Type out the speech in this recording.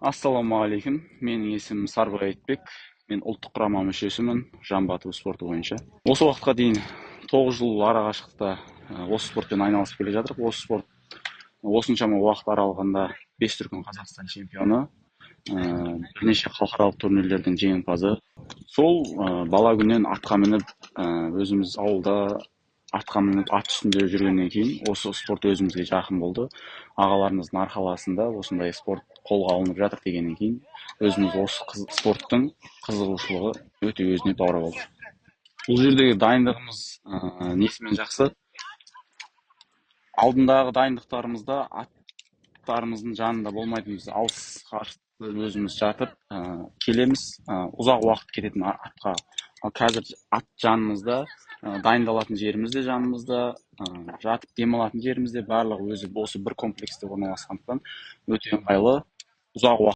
Ассалаумағалейкум. Менің есімім Сарбай Айтбек. Мен ұлттық құрама мүшесімін жамбы ату спорты бойынша. Осы уақытқа дейін 9 жыл ара қашықтықта осы спортпен айналысып келе жатырмық. Осы спорт осыншама уақыт аралығында 5 дүркін Қазақстан чемпионы, бірнеше халықаралық турнирлердің жеңімпазы. Сол бала күннен атқа мініп, өзіміз ауылда атқа мініп ат үстінде жүргеннен кейін осы спорт өзімізге жақын болды. Ағаларымыздың арқаласында осындай спорт қолға алынып жатыр дегеннен кейін өзіміз осы спорттың қызығушылығы өте өзіне баурап алды. Бұл жердегі дайындығымыз несімен жақсы? Алдындағы дайындықтарымызда аттарымыздың жанында болмайтынбыз. Алыс қашықтықта өзіміз жатып келеміз. Ұзақ уақыт кететін атқа. Ал қазір ат жанымызда, дайындалатын жеріміз де жанымызда, жатып демалатын жеріміз де барлығы өзі осы бір комплексте орналасқандықтан өте ыңғайлы. Ұзақ уақыт